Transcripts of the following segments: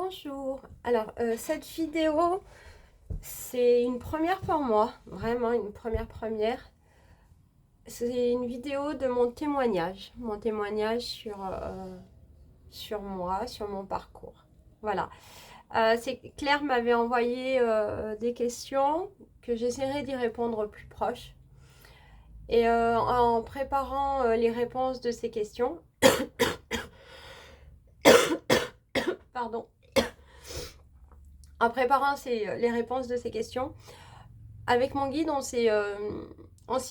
Bonjour. Alors, cette vidéo, c'est une première pour moi, vraiment une première. C'est une vidéo de mon témoignage sur moi, sur mon parcours. Voilà. Claire m'avait envoyé des questions que j'essaierai d'y répondre au plus proche. Et en préparant les réponses de ces questions, pardon, en préparant les réponses de ces questions, avec mon guide, on s'est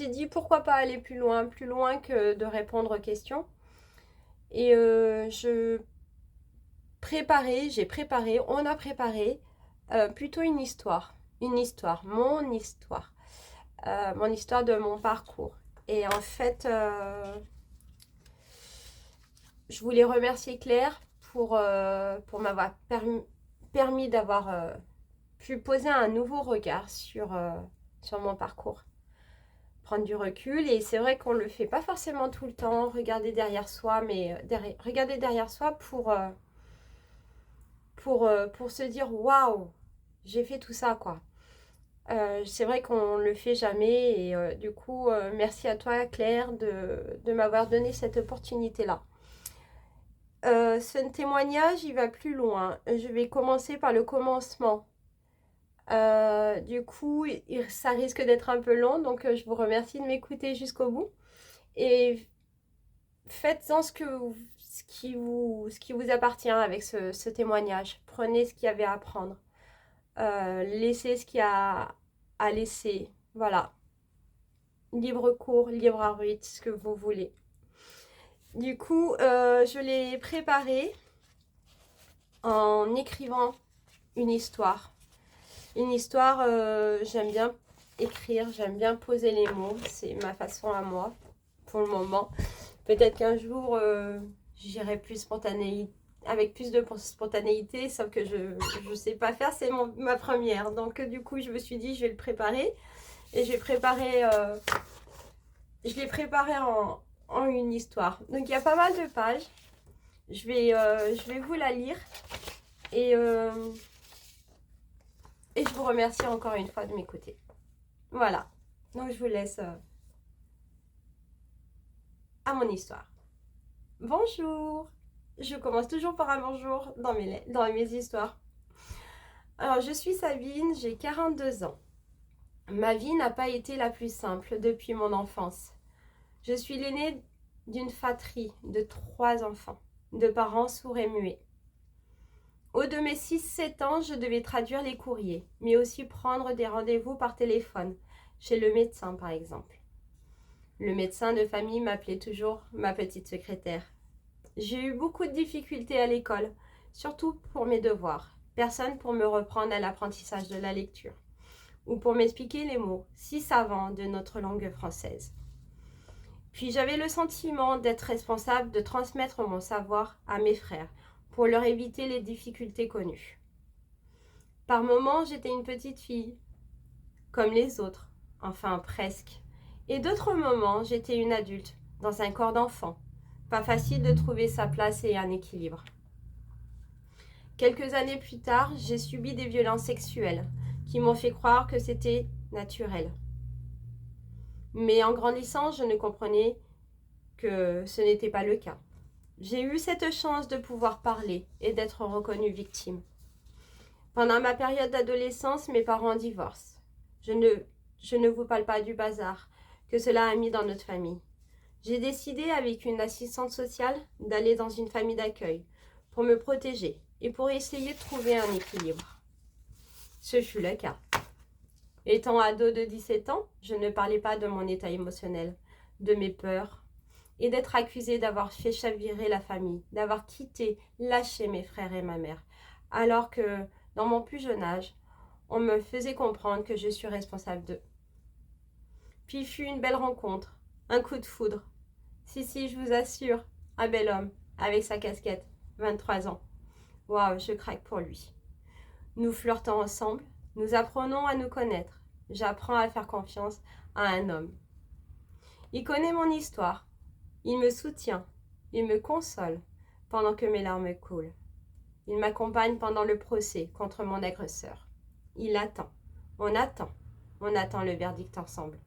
dit pourquoi pas aller plus loin que de répondre aux questions. Et on a préparé plutôt une histoire, mon histoire, mon histoire de mon parcours. Et en fait, je voulais remercier Claire pour m'avoir permis d'avoir pu poser un nouveau regard sur mon parcours. Prendre du recul, et c'est vrai qu'on le fait pas forcément tout le temps, regarder derrière soi, mais regarder derrière soi pour se dire waouh, j'ai fait tout ça quoi. C'est vrai qu'on le fait jamais, et du coup merci à toi Claire de m'avoir donné cette opportunité là. Ce témoignage il va plus loin, je vais commencer par le commencement. Du coup, ça risque d'être un peu long, donc je vous remercie de m'écouter jusqu'au bout. Et faites-en ce qui vous appartient avec ce témoignage. Prenez ce qu'il y avait à prendre. Laissez ce qu'il y a à laisser. Voilà. Libre cours, libre arbitre, ce que vous voulez. Du coup, je l'ai préparé en écrivant une histoire. Une histoire, j'aime bien écrire, j'aime bien poser les mots. C'est ma façon à moi, pour le moment. Peut-être qu'un jour, j'irai plus spontanéité, avec plus de spontanéité, sauf que je sais pas faire, c'est ma première. Donc du coup, je me suis dit, je vais le préparer. Et je l'ai préparé en une histoire. Donc il y a pas mal de pages. Je vais vous la lire. Et je vous remercie encore une fois de m'écouter. Voilà. Donc je vous laisse à mon histoire. Bonjour. Je commence toujours par un bonjour dans mes histoires. Alors, je suis Sabine, j'ai 42 ans. Ma vie n'a pas été la plus simple depuis mon enfance. Je suis l'aînée d'une fratrie de 3 enfants, de parents sourds et muets. Au de mes 6-7 ans, je devais traduire les courriers, mais aussi prendre des rendez-vous par téléphone, chez le médecin par exemple. Le médecin de famille m'appelait toujours ma petite secrétaire. J'ai eu beaucoup de difficultés à l'école, surtout pour mes devoirs. Personne pour me reprendre à l'apprentissage de la lecture, ou pour m'expliquer les mots si savants de notre langue française. Puis j'avais le sentiment d'être responsable de transmettre mon savoir à mes frères, pour leur éviter les difficultés connues. Par moments, j'étais une petite fille, comme les autres, enfin presque. Et d'autres moments, j'étais une adulte, dans un corps d'enfant. Pas facile de trouver sa place et un équilibre. Quelques années plus tard, j'ai subi des violences sexuelles qui m'ont fait croire que c'était naturel. Mais en grandissant, je ne comprenais que ce n'était pas le cas. J'ai eu cette chance de pouvoir parler et d'être reconnue victime. Pendant ma période d'adolescence, mes parents divorcent. Je ne vous parle pas du bazar que cela a mis dans notre famille. J'ai décidé, avec une assistante sociale, d'aller dans une famille d'accueil pour me protéger et pour essayer de trouver un équilibre. Ce fut le cas. Étant ado de 17 ans, je ne parlais pas de mon état émotionnel, de mes peurs et d'être accusée d'avoir fait chavirer la famille, d'avoir quitté, lâché mes frères et ma mère, alors que, dans mon plus jeune âge, on me faisait comprendre que je suis responsable d'eux. Puis fut une belle rencontre, un coup de foudre. Si, je vous assure, un bel homme, avec sa casquette, 23 ans. Waouh, je craque pour lui. Nous flirtons ensemble, nous apprenons à nous connaître. J'apprends à faire confiance à un homme. Il connaît mon histoire. Il me soutient. Il me console pendant que mes larmes coulent. Il m'accompagne pendant le procès contre mon agresseur. Il attend. On attend. On attend le verdict ensemble.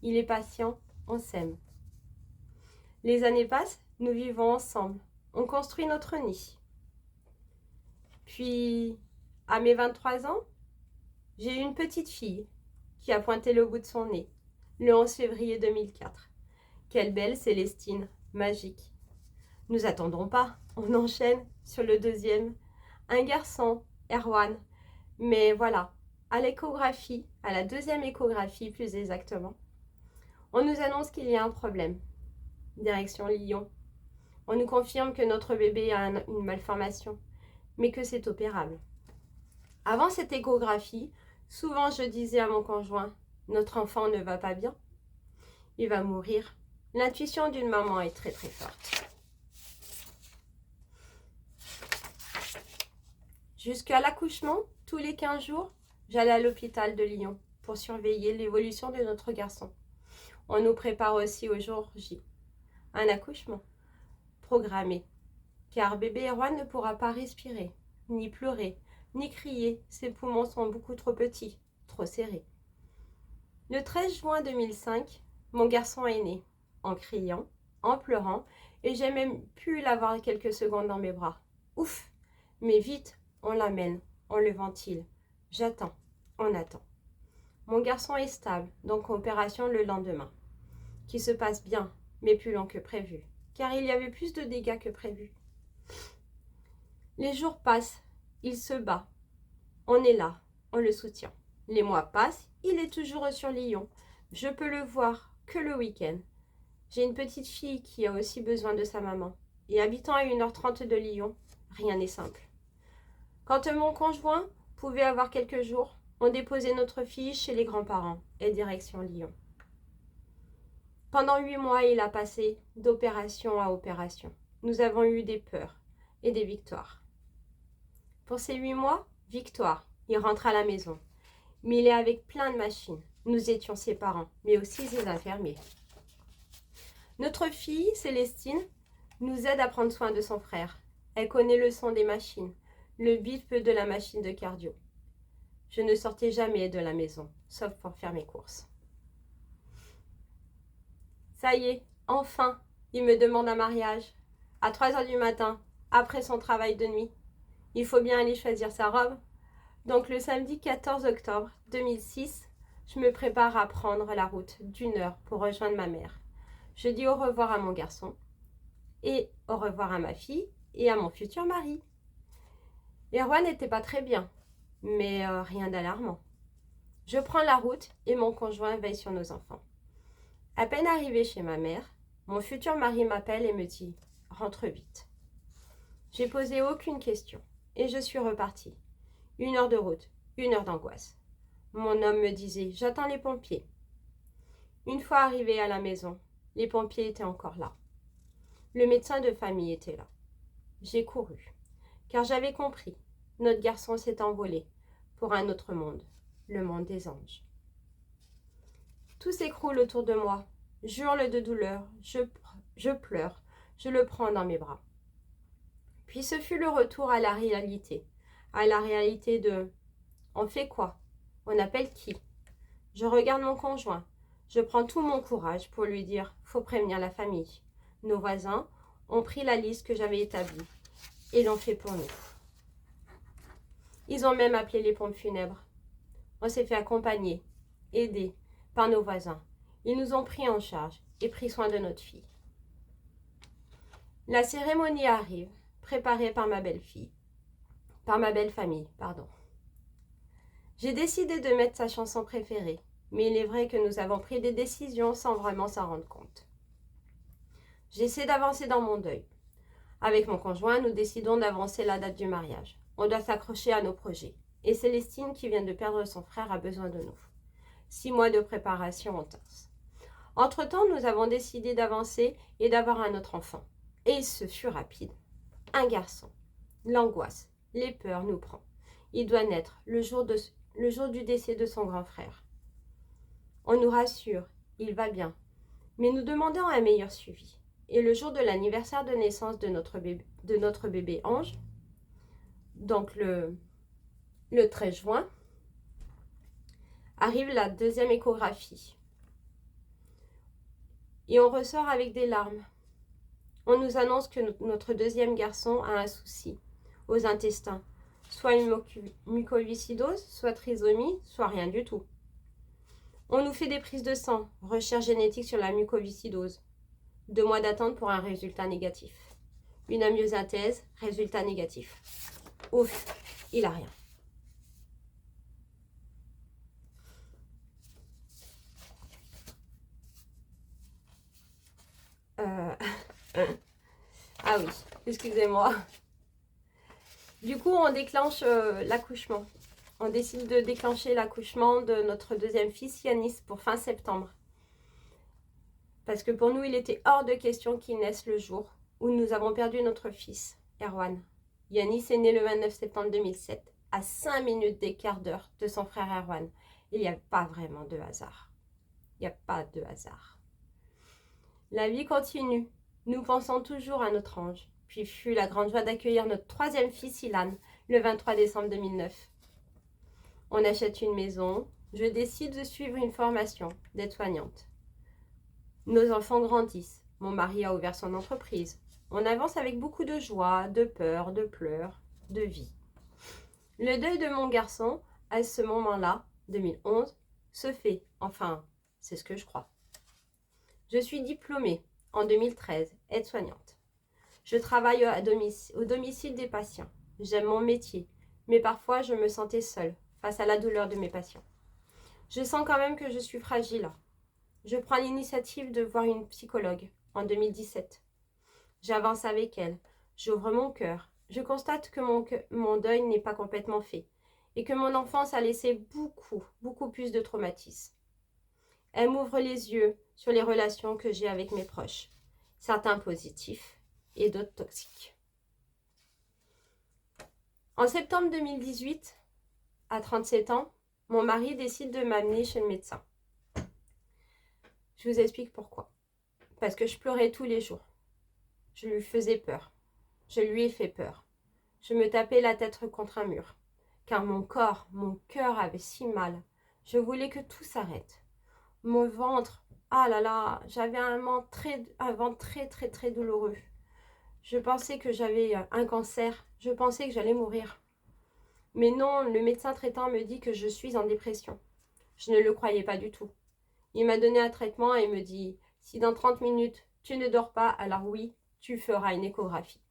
Il est patient. On s'aime. Les années passent. Nous vivons ensemble. On construit notre nid. Puis, à mes 23 ans, j'ai eu une petite fille qui a pointé le bout de son nez, le 11 février 2004. Quelle belle Célestine, magique. Nous attendons pas, on enchaîne sur le deuxième. Un garçon, Erwan. Mais voilà, à l'échographie, à la deuxième échographie plus exactement, on nous annonce qu'il y a un problème. Direction Lyon. On nous confirme que notre bébé a une malformation, mais que c'est opérable. Avant cette échographie, souvent je disais à mon conjoint, notre enfant ne va pas bien, il va mourir. L'intuition d'une maman est très très forte. Jusqu'à l'accouchement, tous les 15 jours, j'allais à l'hôpital de Lyon pour surveiller l'évolution de notre garçon. On nous prépare aussi au jour J. Un accouchement programmé, car bébé Erwan ne pourra pas respirer, ni pleurer, ni crier. Ses poumons sont beaucoup trop petits, trop serrés. Le 13 juin 2005, mon garçon est né, en criant, en pleurant, et j'ai même pu l'avoir quelques secondes dans mes bras. Ouf! Mais vite, on l'amène, on le ventile. J'attends, on attend. Mon garçon est stable, donc opération le lendemain, qui se passe bien, mais plus long que prévu, car il y avait plus de dégâts que prévu. Les jours passent, il se bat. On est là, on le soutient. Les mois passent, il est toujours sur Lyon. Je peux le voir que le week-end. J'ai une petite fille qui a aussi besoin de sa maman. Et habitant à 1h30 de Lyon, rien n'est simple. Quand mon conjoint pouvait avoir quelques jours, on déposait notre fille chez les grands-parents et direction Lyon. Pendant 8 mois, il a passé d'opération à opération. Nous avons eu des peurs et des victoires. Pour ces 8 mois, victoire, il rentre à la maison. Mais il est avec plein de machines. Nous étions ses parents, mais aussi ses infirmiers. Notre fille, Célestine, nous aide à prendre soin de son frère. Elle connaît le son des machines, le bip de la machine de cardio. Je ne sortais jamais de la maison, sauf pour faire mes courses. Ça y est, enfin, il me demande un mariage. À 3h du matin, après son travail de nuit. Il faut bien aller choisir sa robe. Donc le samedi 14 octobre 2006, je me prépare à prendre la route d'1 heure pour rejoindre ma mère. Je dis au revoir à mon garçon et au revoir à ma fille et à mon futur mari. Erwan n'était pas très bien, mais rien d'alarmant. Je prends la route et mon conjoint veille sur nos enfants. À peine arrivé chez ma mère, mon futur mari m'appelle et me dit « Rentre vite ». J'ai posé aucune question et je suis repartie. 1 heure de route, 1 heure d'angoisse. Mon homme me disait « J'attends les pompiers ». Une fois arrivé à la maison, les pompiers étaient encore là. Le médecin de famille était là. J'ai couru, car j'avais compris. Notre garçon s'est envolé pour un autre monde, le monde des anges. Tout s'écroule autour de moi. J'hurle de douleur, je pleure, je le prends dans mes bras. Puis ce fut le retour à la réalité de « On fait quoi? On appelle qui ?» Je regarde mon conjoint. Je prends tout mon courage pour lui dire « Faut prévenir la famille. » Nos voisins ont pris la liste que j'avais établie et l'ont fait pour nous. Ils ont même appelé les pompes funèbres. On s'est fait accompagner, aider par nos voisins. Ils nous ont pris en charge et pris soin de notre fille. La cérémonie arrive, préparée par ma belle-famille, pardon. J'ai décidé de mettre sa chanson préférée, mais il est vrai que nous avons pris des décisions sans vraiment s'en rendre compte. J'essaie d'avancer dans mon deuil. Avec mon conjoint, nous décidons d'avancer la date du mariage. On doit s'accrocher à nos projets. Et Célestine, qui vient de perdre son frère, a besoin de nous. 6 mois de préparation intense. Entre-temps, nous avons décidé d'avancer et d'avoir un autre enfant. Et ce fut rapide. Un garçon. L'angoisse, les peurs nous prend. Il doit naître le jour du décès de son grand frère. On nous rassure, il va bien. Mais nous demandons un meilleur suivi. Et le jour de l'anniversaire de naissance de notre bébé Ange, Donc le 13 juin, arrive la deuxième échographie. Et on ressort avec des larmes. On nous annonce que notre deuxième garçon a un souci aux intestins. Soit une mucoviscidose, soit trisomie, soit rien du tout. On nous fait des prises de sang, recherche génétique sur la mucoviscidose. 2 mois d'attente pour un résultat négatif. Une amyosynthèse, résultat négatif. Ouf, il a rien. Ah oui, excusez-moi. Du coup, on déclenche l'accouchement. On décide de déclencher l'accouchement de notre deuxième fils, Yanis, pour fin septembre. Parce que pour nous, il était hors de question qu'il naisse le jour où nous avons perdu notre fils, Erwan. Yanis est né le 29 septembre 2007, à 5 minutes d'écart d'heure de son frère Erwan. Il n'y a pas vraiment de hasard. Il n'y a pas de hasard. La vie continue. Nous pensons toujours à notre ange. Puis fut la grande joie d'accueillir notre troisième fils, Ilan, le 23 décembre 2009. On achète une maison. Je décide de suivre une formation d'aide-soignante. Nos enfants grandissent. Mon mari a ouvert son entreprise. On avance avec beaucoup de joie, de peur, de pleurs, de vie. Le deuil de mon garçon, à ce moment-là, 2011, se fait. Enfin, c'est ce que je crois. Je suis diplômée en 2013, aide-soignante. Je travaille au domicile des patients. J'aime mon métier, mais parfois je me sentais seule face à la douleur de mes patients. Je sens quand même que je suis fragile. Je prends l'initiative de voir une psychologue en 2017. J'avance avec elle. J'ouvre mon cœur. Je constate que mon deuil n'est pas complètement fait et que mon enfance a laissé beaucoup plus de traumatismes. Elle m'ouvre les yeux sur les relations que j'ai avec mes proches, certains positifs et d'autres toxiques. En septembre 2018, à 37 ans, mon mari décide de m'amener chez le médecin. Je vous explique pourquoi. Parce que je pleurais tous les jours. Je lui faisais peur. Je lui ai fait peur. Je me tapais la tête contre un mur. Car mon cœur avait si mal. Je voulais que tout s'arrête. Mon ventre, ah là là, j'avais un ventre très douloureux. Je pensais que j'avais un cancer. Je pensais que j'allais mourir. Mais non, le médecin traitant me dit que je suis en dépression. Je ne le croyais pas du tout. Il m'a donné un traitement et me dit « Si dans 30 minutes, tu ne dors pas, alors oui, tu feras une échographie. »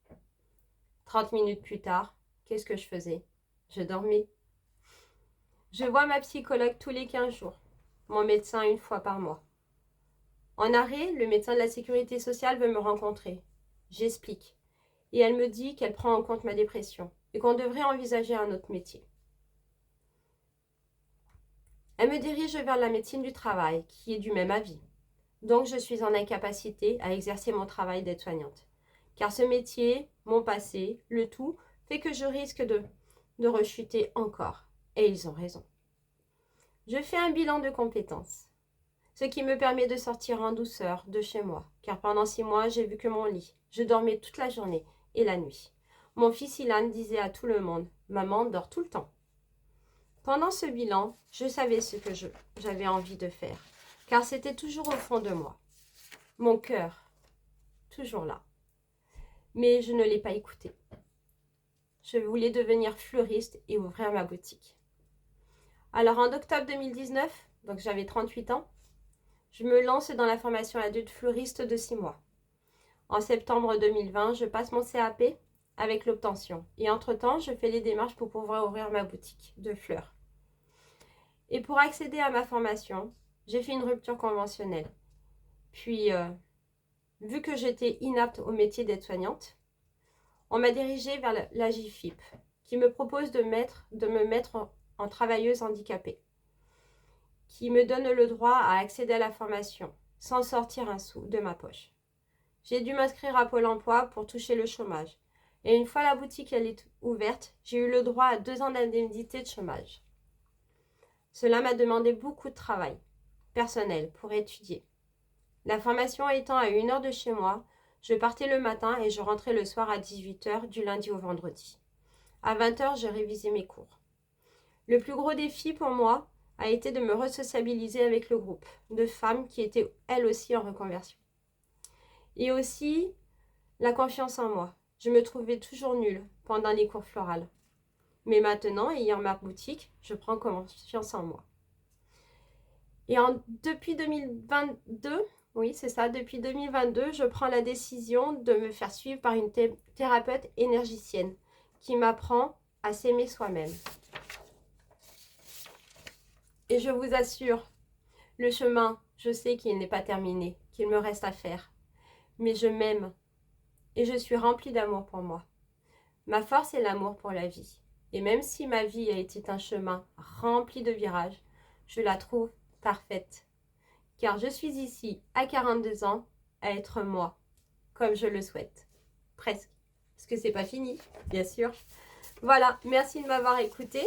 30 minutes plus tard, qu'est-ce que je faisais? Je dormais. Je vois ma psychologue tous les 15 jours, mon médecin 1 fois par mois. En arrêt, le médecin de la sécurité sociale veut me rencontrer. J'explique. Et elle me dit qu'elle prend en compte ma dépression et qu'on devrait envisager un autre métier. Elle me dirige vers la médecine du travail, qui est du même avis. Donc je suis en incapacité à exercer mon travail d'aide-soignante. Car ce métier, mon passé, le tout, fait que je risque de rechuter encore. Et ils ont raison. Je fais un bilan de compétences, ce qui me permet de sortir en douceur de chez moi. Car pendant 6 mois, j'ai vu que mon lit. Je dormais toute la journée et la nuit. Mon fils Ilan disait à tout le monde « Maman dort tout le temps ». Pendant ce bilan, je savais ce que j'avais envie de faire, car c'était toujours au fond de moi. Mon cœur, toujours là. Mais je ne l'ai pas écouté. Je voulais devenir fleuriste et ouvrir ma boutique. Alors en octobre 2019, donc j'avais 38 ans, je me lance dans la formation adulte fleuriste de 6 mois. En septembre 2020, je passe mon CAP avec l'obtention. Et entre-temps, je fais les démarches pour pouvoir ouvrir ma boutique de fleurs. Et pour accéder à ma formation, j'ai fait une rupture conventionnelle. Puis, vu que j'étais inapte au métier d'aide-soignante, on m'a dirigée vers la JFIP, qui me propose de me mettre en travailleuse handicapée, qui me donne le droit à accéder à la formation sans sortir un sou de ma poche. J'ai dû m'inscrire à Pôle emploi pour toucher le chômage. Et une fois la boutique est ouverte, j'ai eu le droit à 2 ans d'indemnité de chômage. Cela m'a demandé beaucoup de travail personnel pour étudier. La formation étant à 1 heure de chez moi, je partais le matin et je rentrais le soir à 18 h du lundi au vendredi. À 20h, je révisais mes cours. Le plus gros défi pour moi a été de me resociabiliser avec le groupe de femmes qui étaient elles aussi en reconversion. Et aussi la confiance en moi. Je me trouvais toujours nulle pendant les cours florales. Mais maintenant, ayant ma boutique, je prends confiance en moi. Et depuis 2022, oui c'est ça, depuis 2022, je prends la décision de me faire suivre par une thérapeute énergicienne qui m'apprend à s'aimer soi-même. Et je vous assure, le chemin, je sais qu'il n'est pas terminé, qu'il me reste à faire. Mais je m'aime et je suis remplie d'amour pour moi. Ma force est l'amour pour la vie. Et même si ma vie a été un chemin rempli de virages, je la trouve parfaite. Car je suis ici à 42 ans à être moi, comme je le souhaite. Presque. Parce que c'est pas fini, bien sûr. Voilà, merci de m'avoir écouté.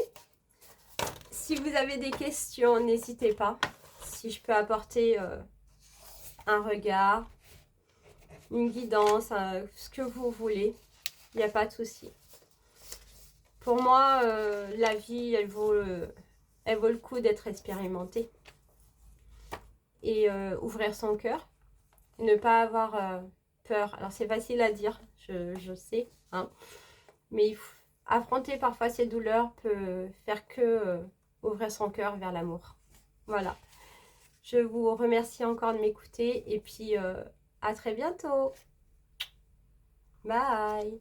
Si vous avez des questions, n'hésitez pas. Si je peux apporter un regard, une guidance, ce que vous voulez, il n'y a pas de souci. Pour moi, la vie, elle vaut le coup d'être expérimentée. Et ouvrir son cœur. Ne pas avoir peur. Alors c'est facile à dire, je sais. Hein, mais affronter parfois ces douleurs peut faire que ouvrir son cœur vers l'amour. Voilà. Je vous remercie encore de m'écouter. Et puis à très bientôt. Bye.